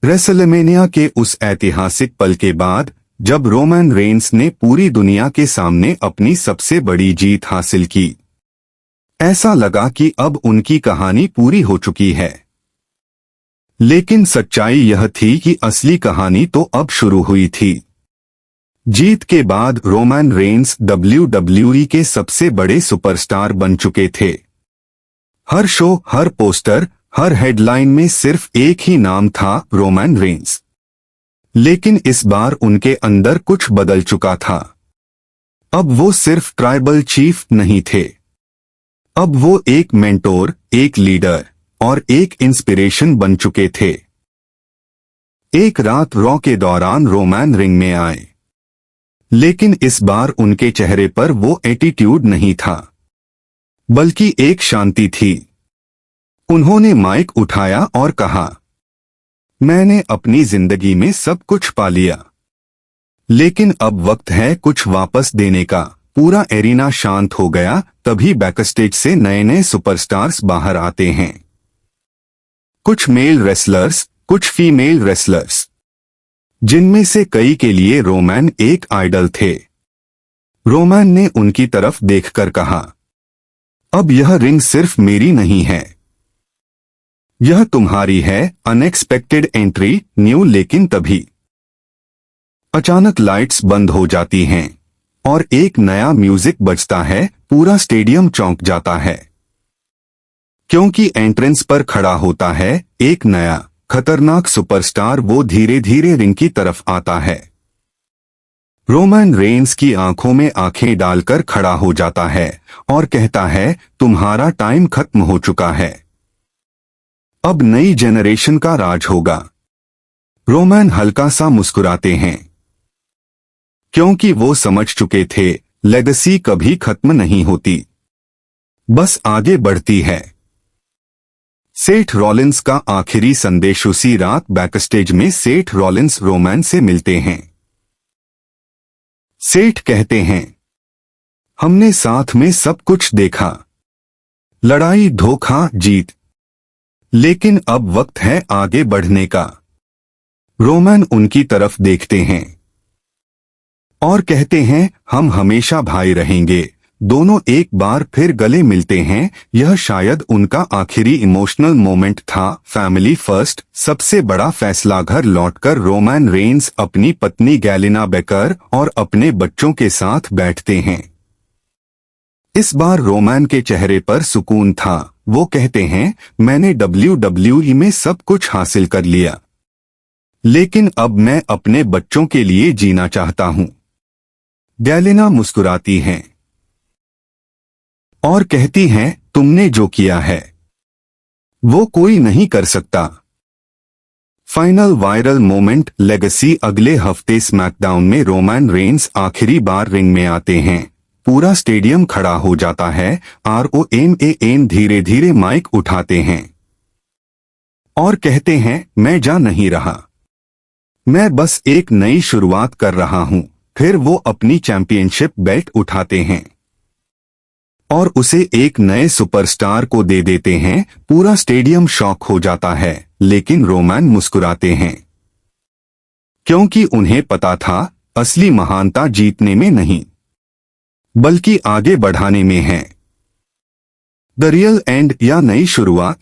WrestleMania के उस ऐतिहासिक पल के बाद जब रोमन रेंस ने पूरी दुनिया के सामने अपनी सबसे बड़ी जीत हासिल की, ऐसा लगा कि अब उनकी कहानी पूरी हो चुकी है। लेकिन सच्चाई यह थी कि असली कहानी तो अब शुरू हुई थी। जीत के बाद रोमन रेंस WWE के सबसे बड़े सुपरस्टार बन चुके थे। हर शो, हर पोस्टर, हर हेडलाइन में सिर्फ एक ही नाम था, रोमन रेंस। लेकिन इस बार उनके अंदर कुछ बदल चुका था। अब वो सिर्फ ट्राइबल चीफ नहीं थे। अब वो एक मेंटोर, एक लीडर और एक इंस्पिरेशन बन चुके थे। एक रात रॉ के दौरान रोमन रिंग में आए, लेकिन इस बार उनके चेहरे पर वो एटीट्यूड नहीं था, बल्कि एक शांति थी। उन्होंने माइक उठाया और कहा, मैंने अपनी जिंदगी में सब कुछ पा लिया, लेकिन अब वक्त है कुछ वापस देने का। पूरा एरिना शांत हो गया। तभी बैकस्टेज से नए नए सुपरस्टार्स बाहर आते हैं। कुछ मेल रेसलर्स, कुछ फीमेल रेसलर्स, जिनमें से कई के लिए रोमन एक आइडल थे। रोमन ने उनकी तरफ देखकर कहा, अब यह रिंग सिर्फ मेरी नहीं है, यह तुम्हारी है। Unexpected entry, new. लेकिन तभी अचानक लाइट्स बंद हो जाती हैं और एक नया म्यूजिक बजता है। पूरा स्टेडियम चौंक जाता है, क्योंकि एंट्रेंस पर खड़ा होता है एक नया खतरनाक सुपरस्टार। वो धीरे धीरे रिंग की तरफ आता है। रोमन रेंस की आंखों में आंखें डालकर खड़ा हो जाता है और कहता है, तुम्हारा टाइम खत्म हो चुका है, अब नई जेनरेशन का राज होगा। रोमन हल्का सा मुस्कुराते हैं, क्योंकि वो समझ चुके थे लेगेसी कभी खत्म नहीं होती, बस आगे बढ़ती है। सेठ रॉलिंस का आखिरी संदेश। उसी रात बैकस्टेज में सेठ रॉलिंस रोमन से मिलते हैं। सेठ कहते हैं, हमने साथ में सब कुछ देखा, लड़ाई, धोखा, जीत, लेकिन अब वक्त है आगे बढ़ने का। रोमन उनकी तरफ देखते हैं और कहते हैं, हम हमेशा भाई रहेंगे। दोनों एक बार फिर गले मिलते हैं। यह शायद उनका आखिरी इमोशनल मोमेंट था। फैमिली फर्स्ट, सबसे बड़ा फैसला। घर लौटकर रोमन रेंस अपनी पत्नी गैलिना बेकर और अपने बच्चों के साथ बैठते हैं। इस बार रोमन के चेहरे पर सुकून था। वो कहते हैं, मैंने WWE में सब कुछ हासिल कर लिया, लेकिन अब मैं अपने बच्चों के लिए जीना चाहता हूं। गैलिना मुस्कुराती हैं और कहती हैं, तुमने जो किया है वो कोई नहीं कर सकता। Final viral moment, legacy. अगले हफ्ते स्मैकडाउन में रोमन रेंस आखिरी बार रिंग में आते हैं। पूरा स्टेडियम खड़ा हो जाता है। ROMAN धीरे धीरे माइक उठाते हैं और कहते हैं, मैं जा नहीं रहा, मैं बस एक नई शुरुआत कर रहा हूं। फिर वो अपनी चैंपियनशिप बेल्ट उठाते हैं और उसे एक नए सुपरस्टार को दे देते हैं। पूरा स्टेडियम शॉक हो जाता है, लेकिन रोमन मुस्कुराते हैं, क्योंकि उन्हें पता था असली महानता जीतने में नहीं, बल्कि आगे बढ़ाने में है। द रियल एंड, या नई शुरुआत।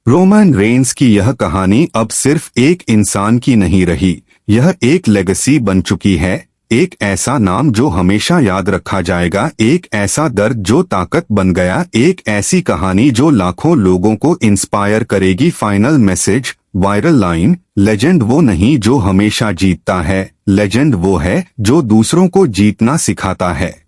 रोमन रेंस की यह कहानी अब सिर्फ एक इंसान की नहीं रही, यह एक लेगेसी बन चुकी है। एक ऐसा नाम जो हमेशा याद रखा जाएगा, एक ऐसा दर्द जो ताकत बन गया, एक ऐसी कहानी जो लाखों लोगों को इंस्पायर करेगी। Final message, viral line, legend वो नहीं जो हमेशा जीतता है, लेजेंड वो है जो दूसरों को जीतना सिखाता है।